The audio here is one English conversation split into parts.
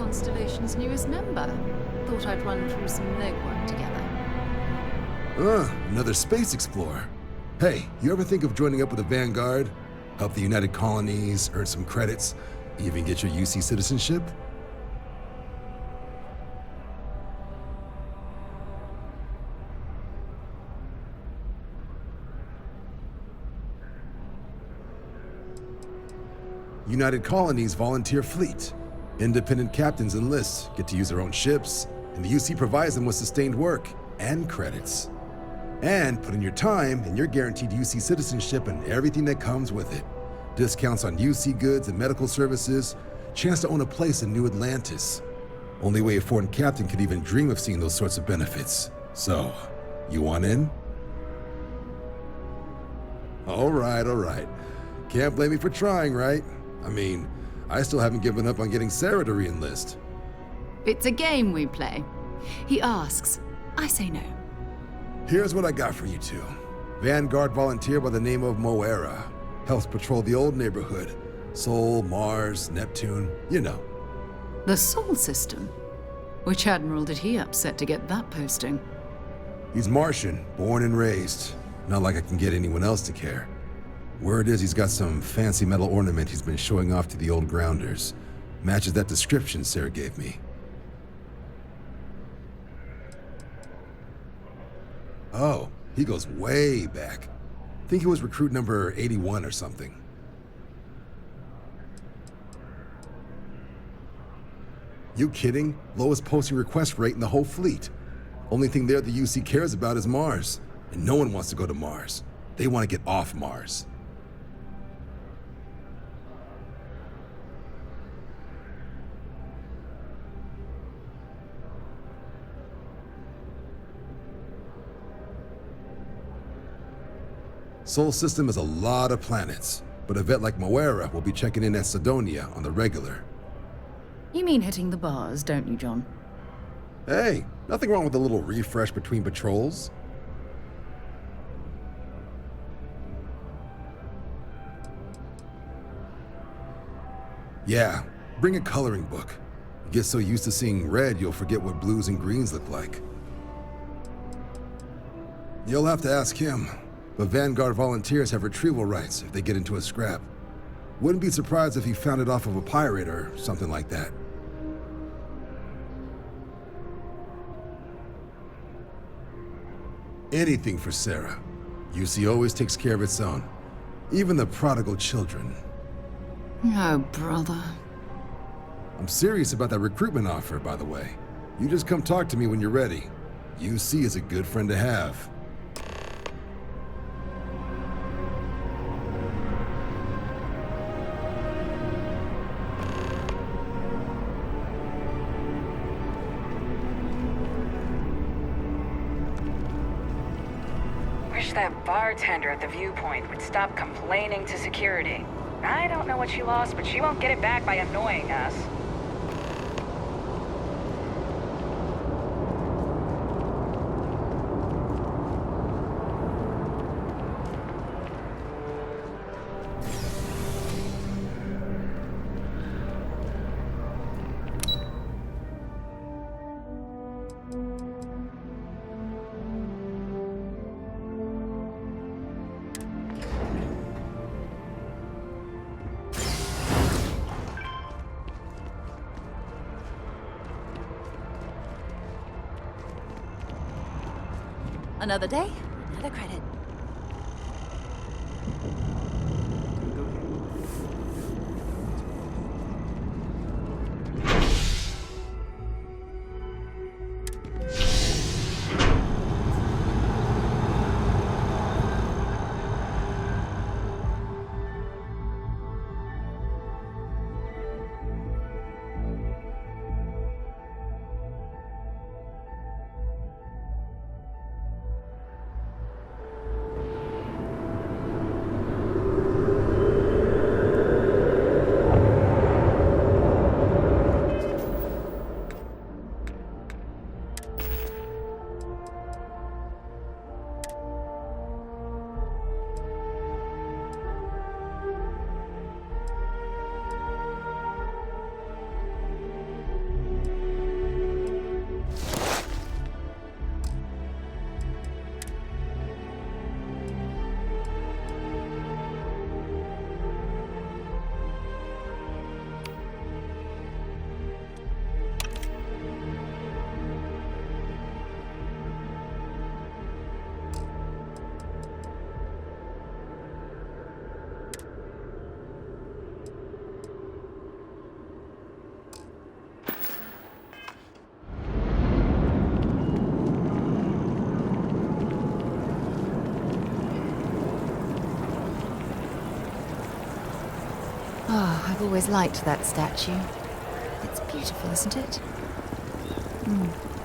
Constellation's newest member. Thought I'd run through some legwork together. Another space explorer. Hey, you ever think of joining up with the Vanguard? Help the United Colonies, earn some credits, even get your UC citizenship? United Colonies volunteer fleet. Independent captains enlist, get to use their own ships, and the UC provides them with sustained work and credits. And put in your time, and you're guaranteed UC citizenship and everything that comes with it. Discounts on UC goods and medical services, chance to own a place in New Atlantis. Only way a foreign captain could even dream of seeing those sorts of benefits. So, you want in? All right. Can't blame me for trying, right? I mean, I still haven't given up on getting Sarah to re-enlist. It's a game we play. He asks, I say no. Here's what I got for you two. Vanguard volunteer by the name of Moera. Helps patrol the old neighborhood. Sol, Mars, Neptune, you know. The Sol system? Which admiral did he upset to get that posting? He's Martian, born and raised. Not like I can get anyone else to care. Word is he's got some fancy metal ornament he's been showing off to the old grounders. Matches that description Sarah gave me. Oh, he goes way back. Think he was recruit number 81 or something. You kidding? Lowest posting request rate in the whole fleet. Only thing there the UC cares about is Mars. And no one wants to go to Mars. They want to get off Mars. Sol system has a lot of planets, but a vet like Moera will be checking in at Sidonia on the regular. You mean hitting the bars, don't you, John? Hey, nothing wrong with a little refresh between patrols. Yeah, bring a coloring book. You get so used to seeing red, you'll forget what blues and greens look like. You'll have to ask him. But Vanguard volunteers have retrieval rights if they get into a scrap. Wouldn't be surprised if he found it off of a pirate or something like that. Anything for Sarah. UC always takes care of its own. Even the prodigal children. Oh, brother. I'm serious about that recruitment offer, by the way. You just come talk to me when you're ready. UC is a good friend to have. That bartender at the viewpoint would stop complaining to security. I don't know what she lost, but she won't get it back by annoying us. Another day, another credit. I've always liked that statue. It's beautiful, isn't it?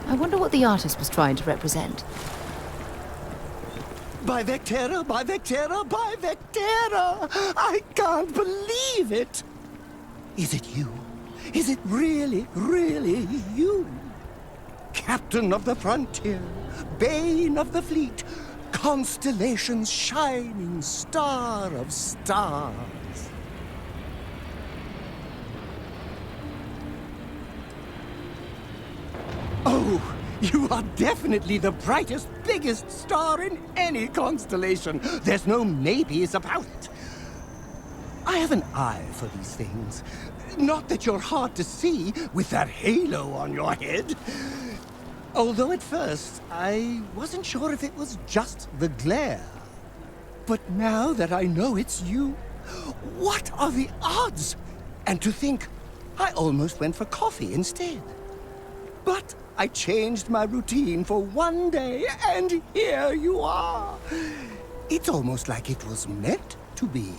I wonder what the artist was trying to represent. By Vectera, by Vectera, by Vectera! I can't believe it! Is it you? Is it really, really you? Captain of the frontier, bane of the fleet, constellation's shining star of stars. Oh, you are definitely the brightest, biggest star in any constellation. There's no maybes about it. I have an eye for these things. Not that you're hard to see with that halo on your head. Although at first, I wasn't sure if it was just the glare. But now that I know it's you, what are the odds? And to think, I almost went for coffee instead. But I changed my routine for one day, and here you are. It's almost like it was meant to be.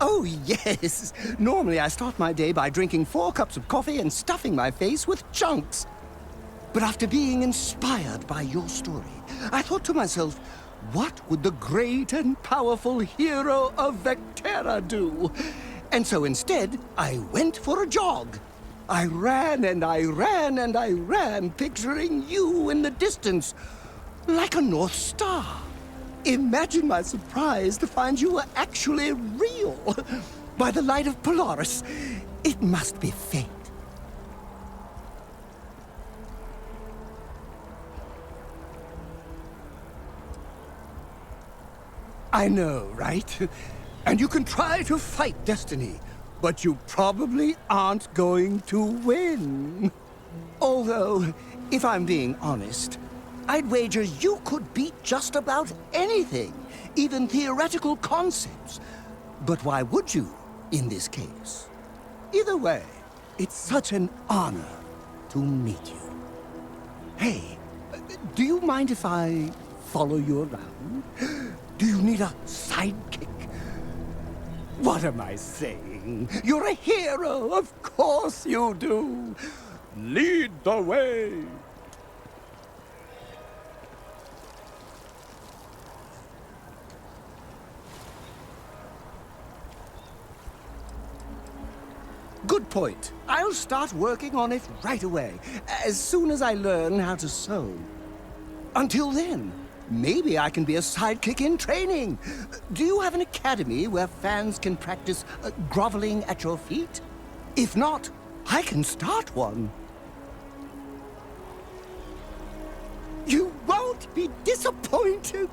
Oh, yes. Normally I start my day by drinking 4 cups of coffee and stuffing my face with chunks. But after being inspired by your story, I thought to myself, what would the great and powerful hero of Vectera do? And so instead, I went for a jog. I ran and I ran and I ran, picturing you in the distance, like a North Star. Imagine my surprise to find you were actually real. By the light of Polaris, it must be fate. I know, right? And you can try to fight destiny, but you probably aren't going to win. Although, if I'm being honest, I'd wager you could beat just about anything, even theoretical concepts. But why would you, in this case? Either way, it's such an honor to meet you. Hey, do you mind if I follow you around? Do you need a sidekick? What am I saying? You're a hero, of course you do. Lead the way. Good point. I'll start working on it right away, as soon as I learn how to sew. Until then, maybe I can be a sidekick in training. Do you have an academy where fans can practice groveling at your feet? If not, I can start one. You won't be disappointed.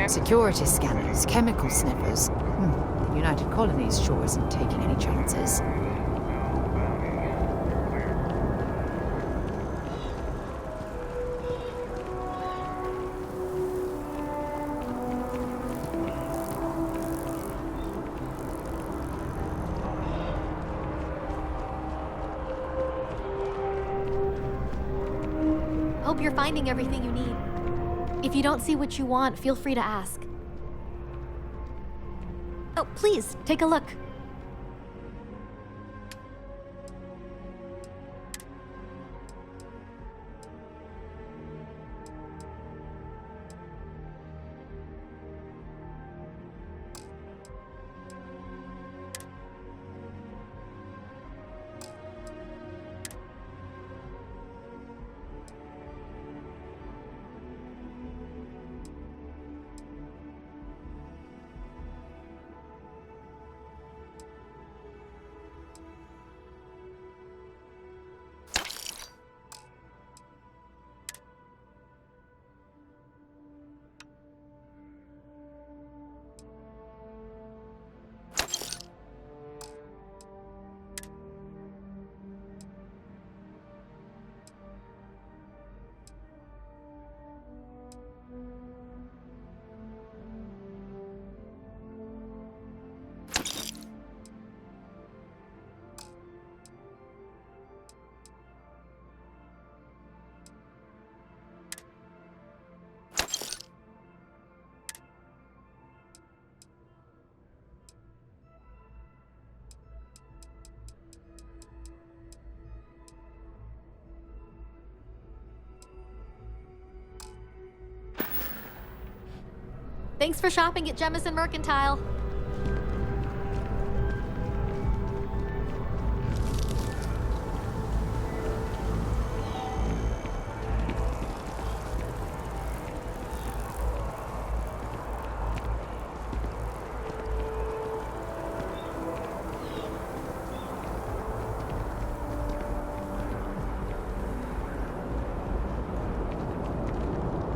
Security scanners, chemical sniffers. The United Colonies sure isn't taking any chances. Hope you're finding everything you need. If you don't see what you want, feel free to ask. Oh, please, take a look. Thanks for shopping at Jemison Mercantile.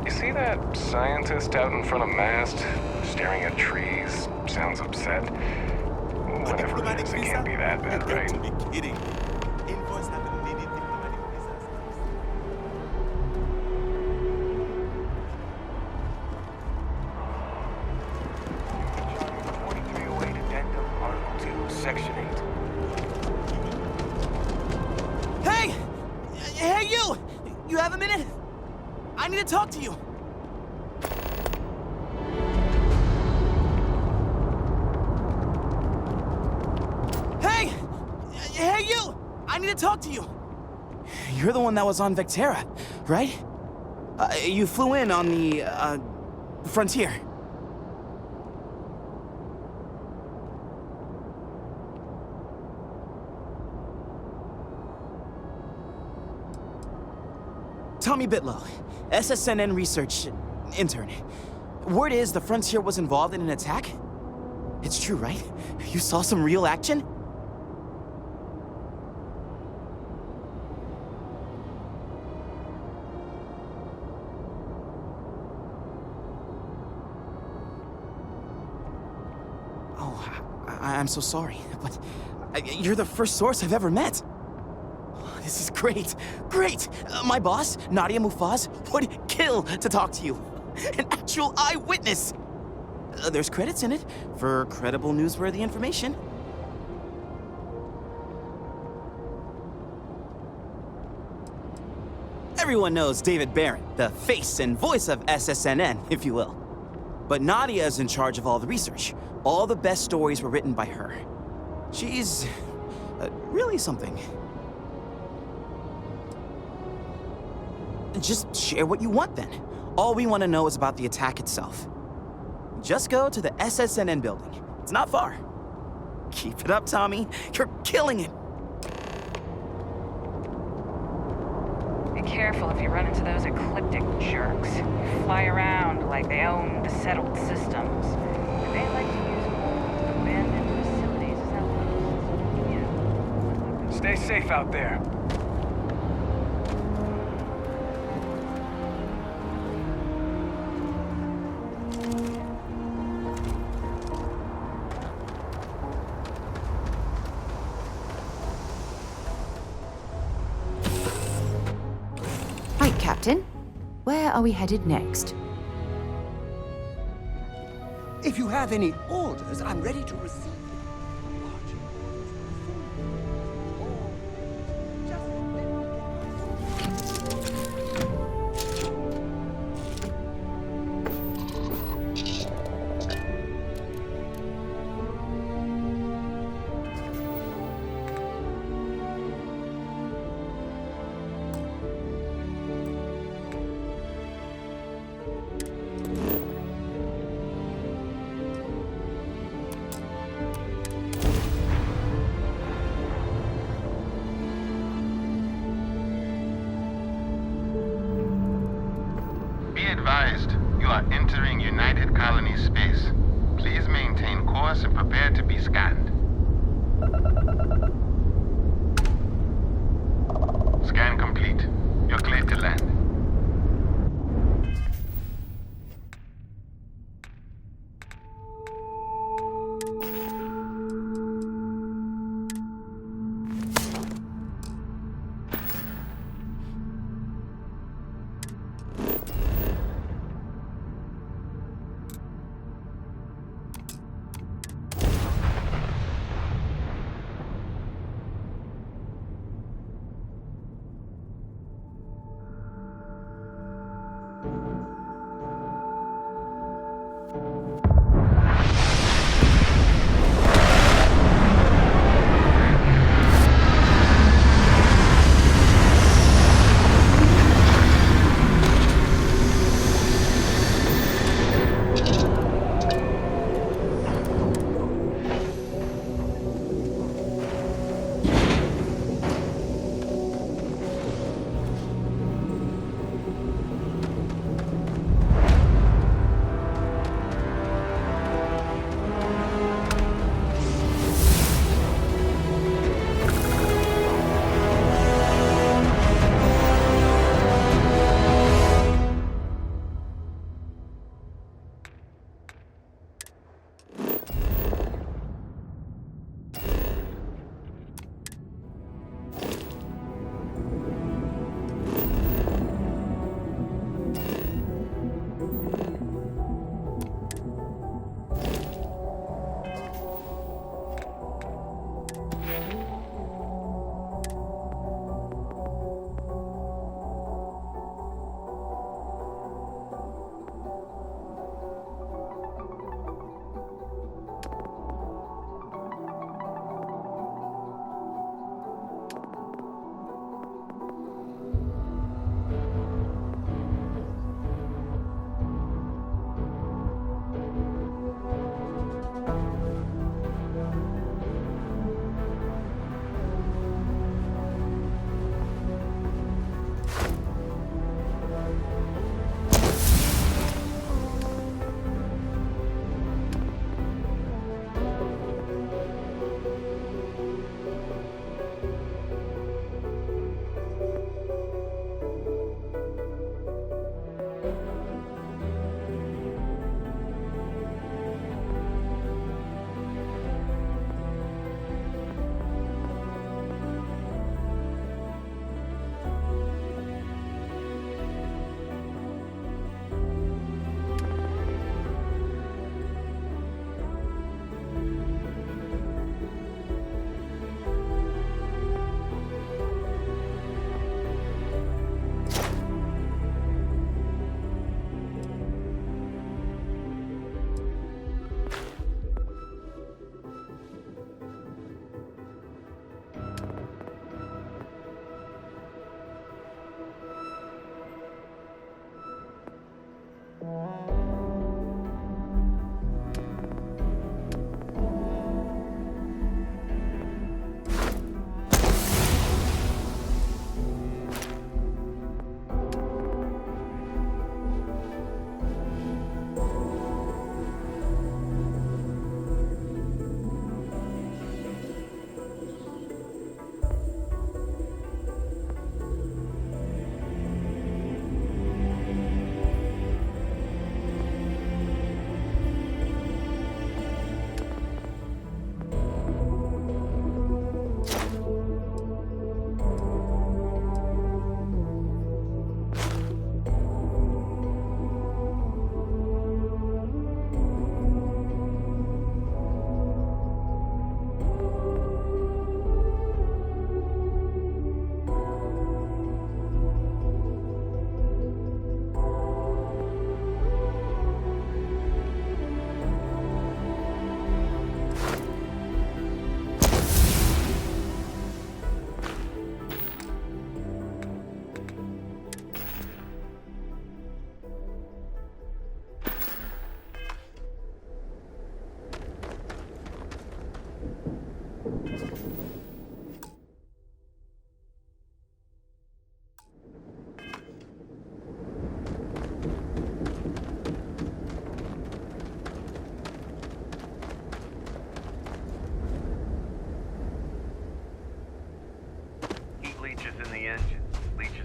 You see that scientist out in front of mast, staring at trees, sounds upset? Whatever it is, it can't be that bad, right? To be kidding. Invoice haven't needed diplomatic visas. Section 8. Hey! Hey, you! You have a minute? I need to talk to you. Hey! Hey, you! I need to talk to you. You're the one that was on Vectera, right? You flew in on the, Frontier. Tommy Bitlow, SSNN research intern. Word is the Frontier was involved in an attack? It's true, right? You saw some real action? Oh, I'm so sorry, but you're the first source I've ever met. This is great, great! My boss, Nadia Mufaz, would kill to talk to you. An actual eyewitness! There's credits in it for credible, newsworthy information. Everyone knows David Barron, the face and voice of SSNN, if you will. But Nadia is in charge of all the research. All the best stories were written by her. She's really something. Just share what you want, then. All we want to know is about the attack itself. Just go to the SSNN building. It's not far. Keep it up, Tommy. You're killing it. Be careful if you run into those ecliptic jerks. They fly around like they own the settled systems. And they like to use old, abandoned facilities as outposts. You know. Stay safe out there. Right, Captain. Where are we headed next? If you have any orders, I'm ready to receive them. advised, you are entering United Colony space. Please maintain course and prepare to be scanned. Scan complete. You're cleared to land.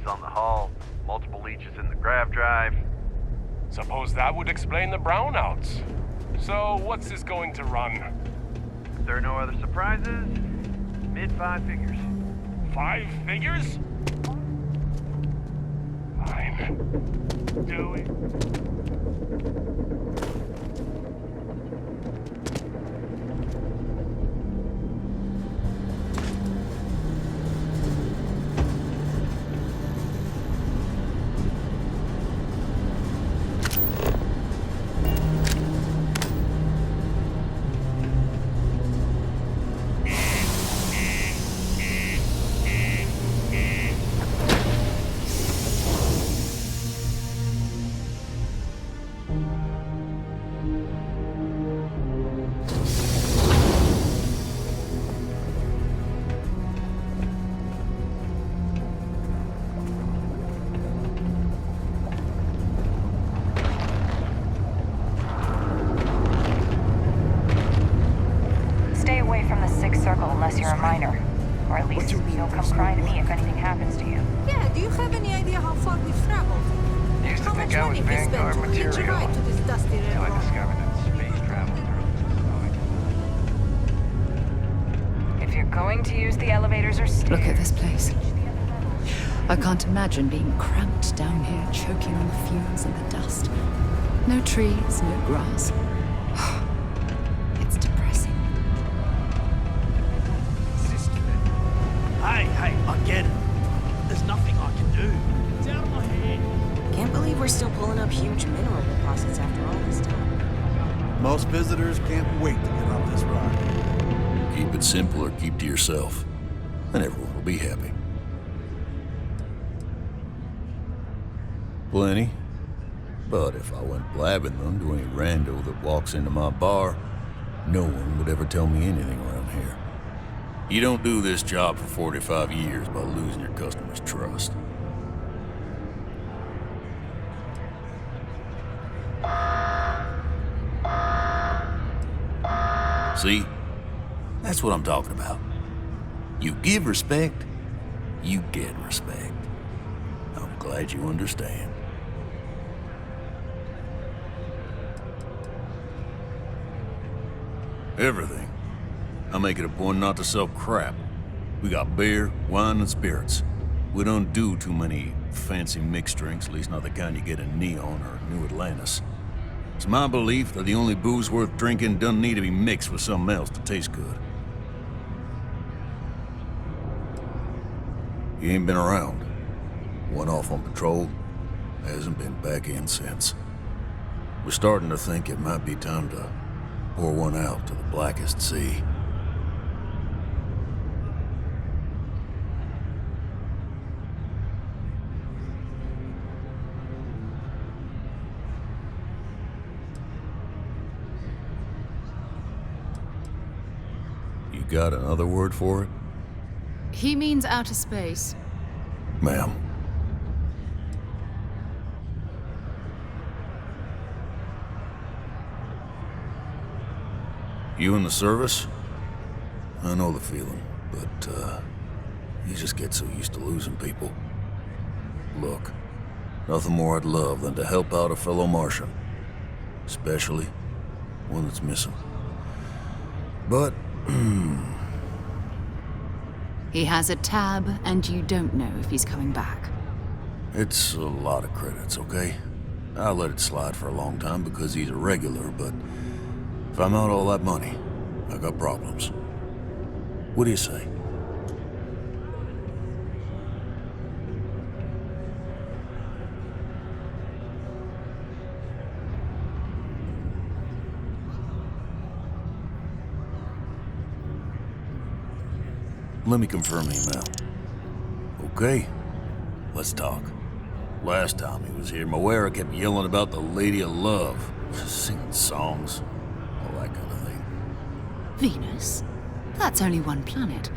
leeches on the hull, multiple leeches in the grav drive. Suppose that would explain the brownouts. So, what's this going to run? If there are no other surprises, mid-five figures. 5 figures? Fine. Do it. Unless you're a minor. Or at least you'll come crying to me if anything happens to you. Yeah, do you have any idea how far we've traveled? Used to How think much I was money we spent Vanguard to hitch a material. ride to this dusty red Until I rock? discovered that space travel through. If you're going to use the elevators or stairs... Look at this place. I can't imagine being cramped down here, choking on the fumes and the dust. No trees, no grass. It's depressing. Hey, I get it. There's nothing I can do. It's out of my hand. Can't believe we're still pulling up huge mineral deposits after all this time. Most visitors can't wait to get off this rock. Keep it simple or keep to yourself, and everyone will be happy. Plenty. But if I went blabbing them to any rando that walks into my bar, no one would ever tell me anything around here. You don't do this job for 45 years by losing your customers' trust. See? That's what I'm talking about. You give respect, you get respect. I'm glad you understand. Everything. I make it a point not to sell crap. We got beer, wine, and spirits. We don't do too many fancy mixed drinks, at least not the kind you get in Neon or New Atlantis. It's my belief that the only booze worth drinking doesn't need to be mixed with something else to taste good. He ain't been around. Went off on patrol, hasn't been back in since. We're starting to think it might be time to pour one out to the blackest sea. You got another word for it? He means outer space. Ma'am. You in the service? I know the feeling, but, you just get so used to losing people. Look, nothing more I'd love than to help out a fellow Martian. Especially one that's missing. But, He has a tab, and you don't know if he's coming back. it's a lot of credits, okay? I let it slide for a long time because he's a regular, but if I'm out all that money, I got problems. What do you say? Let me confirm email. Okay, let's talk. Last time he was here, Moira kept yelling about the Lady of Love, singing songs, all that kind of thing. Venus? That's only one planet.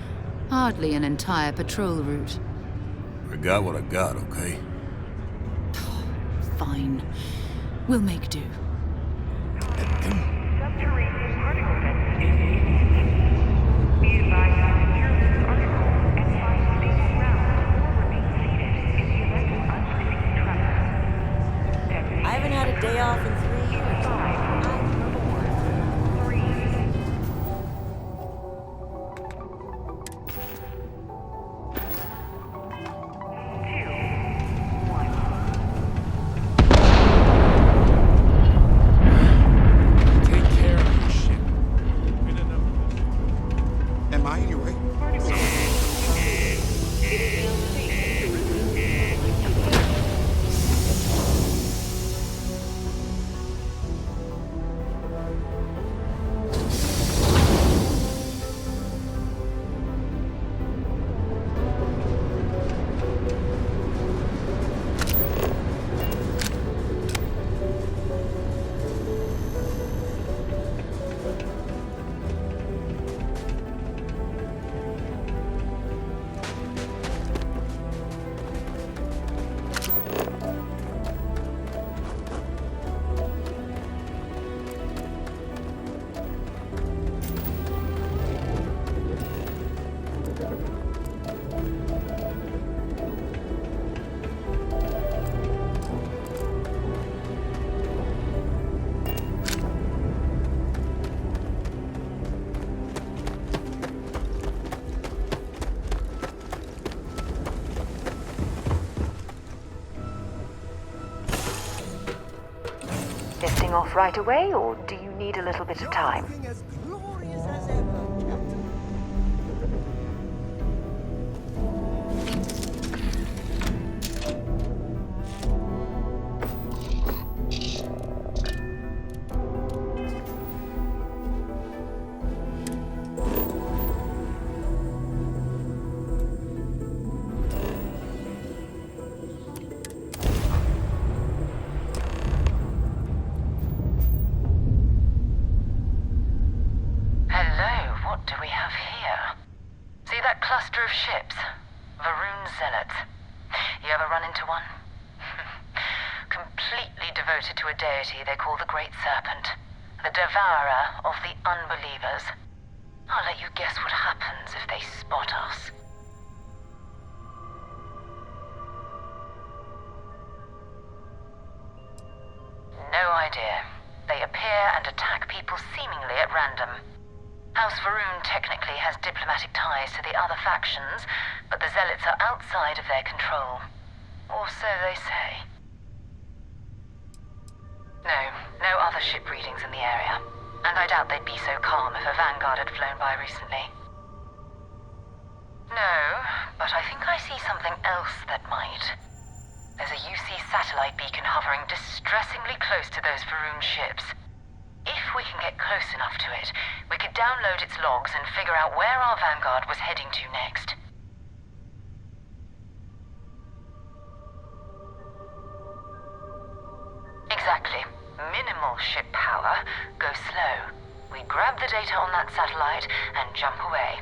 Hardly an entire patrol route. I got what I got, okay? Fine. We'll make do. off right away, or do you need a little bit of time? As glorious as ever, Captain. cluster of ships. Varun zealots. You ever run into one? Completely devoted to a deity they call the Great Serpent. The devourer of the unbelievers. I'll let you guess what happens if they spot us. No idea. They appear and attack people seemingly at random. House Varun technically has diplomatic ties to the other factions, but the Zealots are outside of their control. Or so they say. No other ship readings in the area. And I doubt they'd be so calm if a Vanguard had flown by recently. No, but I think I see something else that might. There's a UC satellite beacon hovering distressingly close to those Varun ships. If we can get close enough to it, we could download its logs and figure out where our Vanguard was heading to next. Exactly. Minimal ship power, go slow. We grab the data on that satellite and jump away.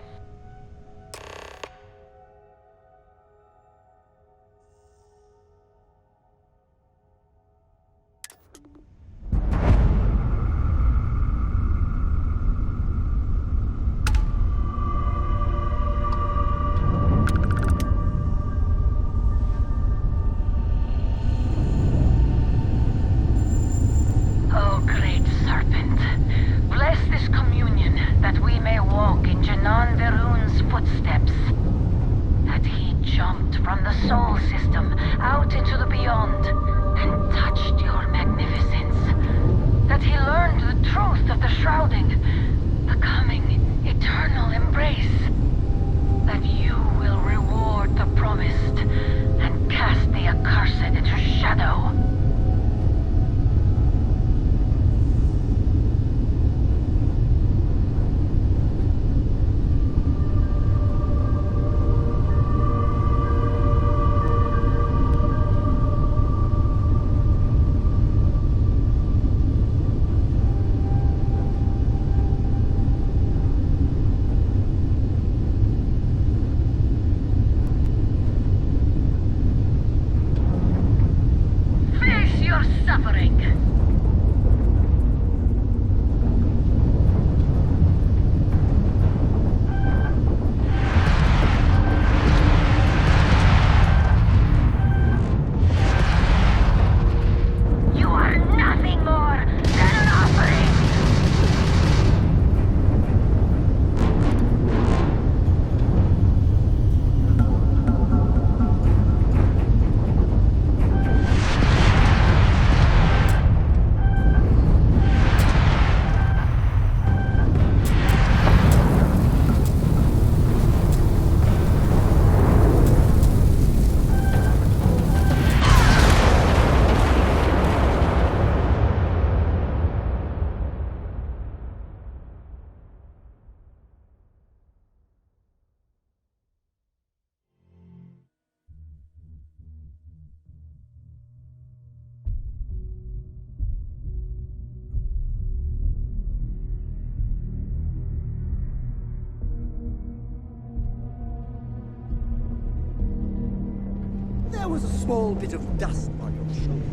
There was a small bit of dust on your shoulder.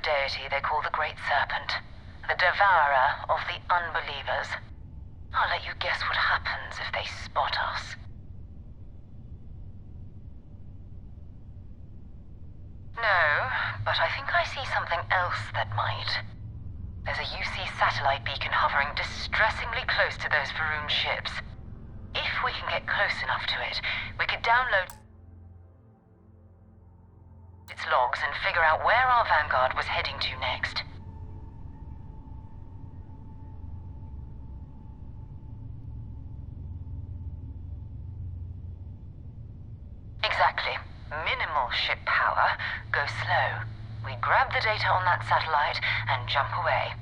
deity they call the Great Serpent, the devourer of the unbelievers. I'll let you guess what happens if they spot us. No, but I think I see something else that might. There's a UC satellite beacon hovering distressingly close to those Faroon ships. If we can get close enough to it, we could download its logs and figure out where our vanguard was heading to next. Exactly. Minimal ship power, go slow. We grab the data on that satellite and jump away.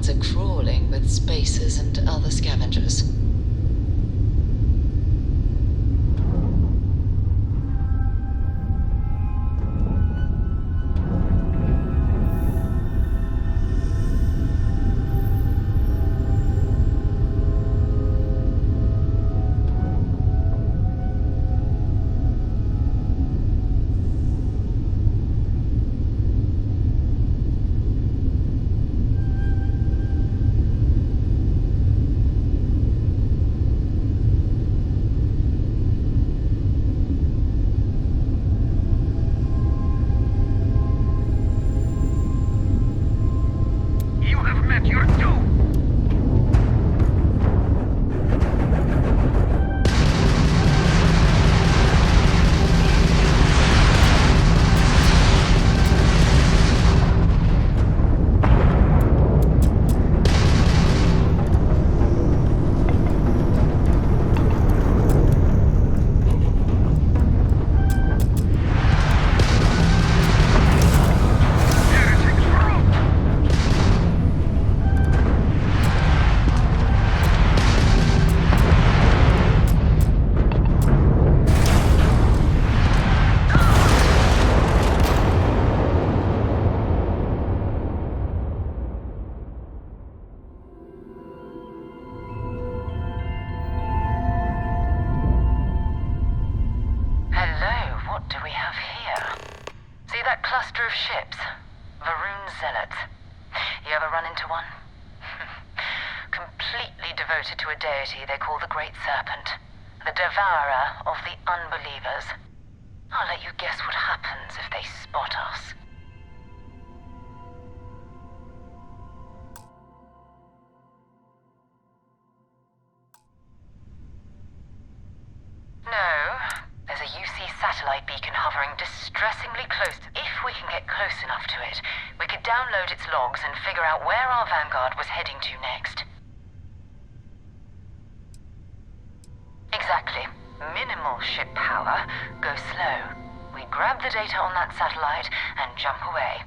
are crawling with spacers and other scavengers. Devoted to a deity they call the Great Serpent, the devourer of the unbelievers. I'll let you guess what happens if they spot us. No, there's a UC satellite beacon hovering distressingly close. If we can get close enough to it, we could download its logs and figure out where our vanguard was heading to next. Exactly. Minimal ship power. Go slow. We grab the data on that satellite and jump away.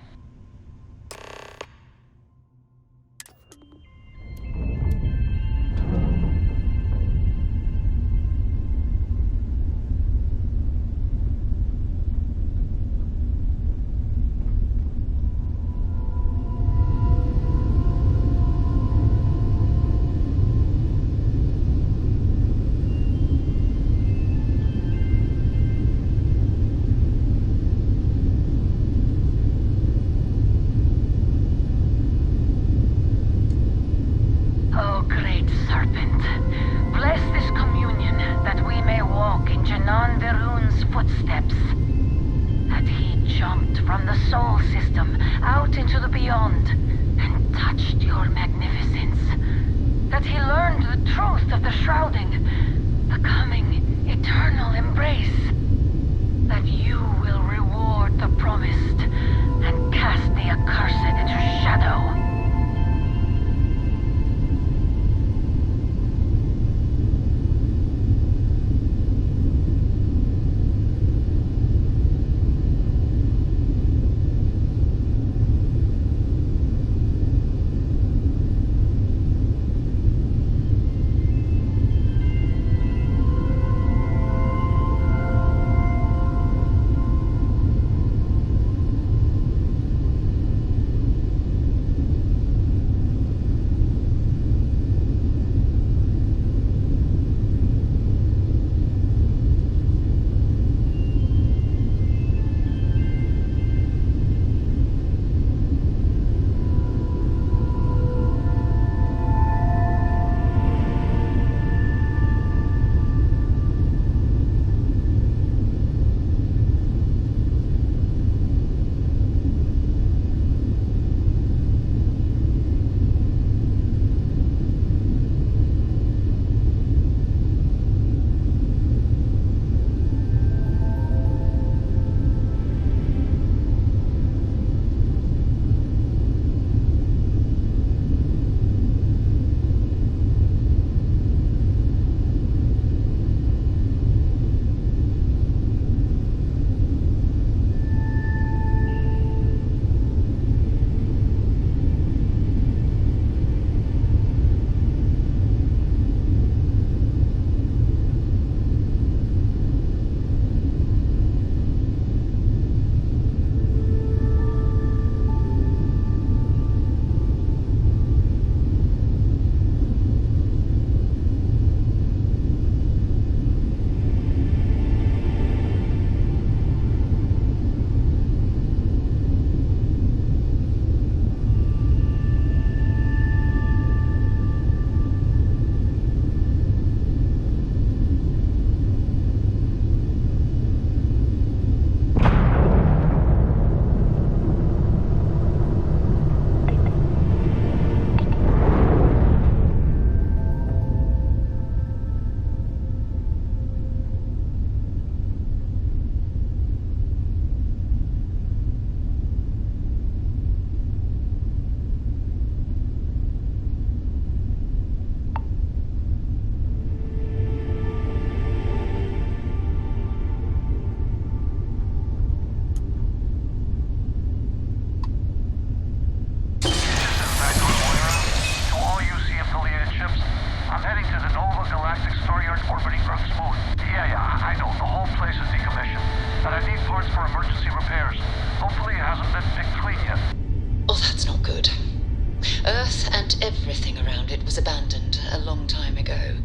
Everything around it was abandoned a long time ago,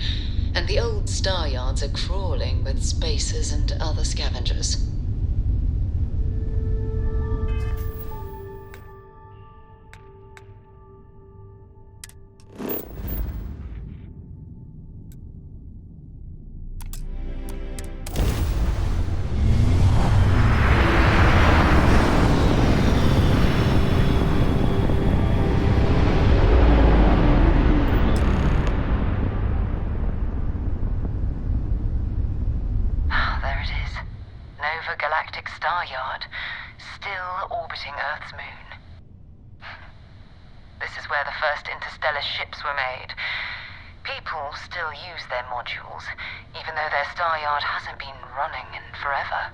and the old star yards are crawling with spacers and other scavengers. Galactic Star Yard, still orbiting Earth's moon. This is where the first interstellar ships were made. People still use their modules, even though their star yard hasn't been running in forever.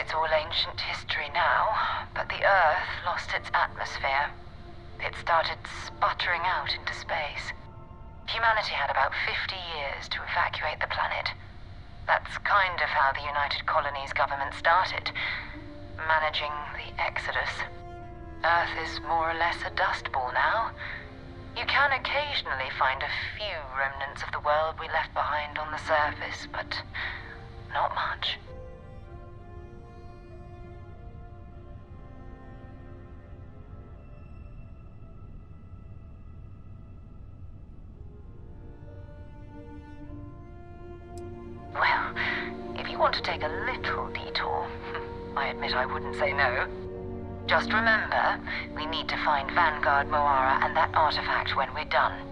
It's all ancient history now, but the Earth lost its atmosphere. It started sputtering out into space. Humanity had about 50 years to evacuate the planet. That's kind of how the United Colonies government started, managing the exodus. Earth is more or less a dust ball now. You can occasionally find a few remnants of the world we left behind on the surface, but not much. Well, if you want to take a little detour, I admit I wouldn't say no. Just remember, we need to find Vanguard Moara and that artifact when we're done.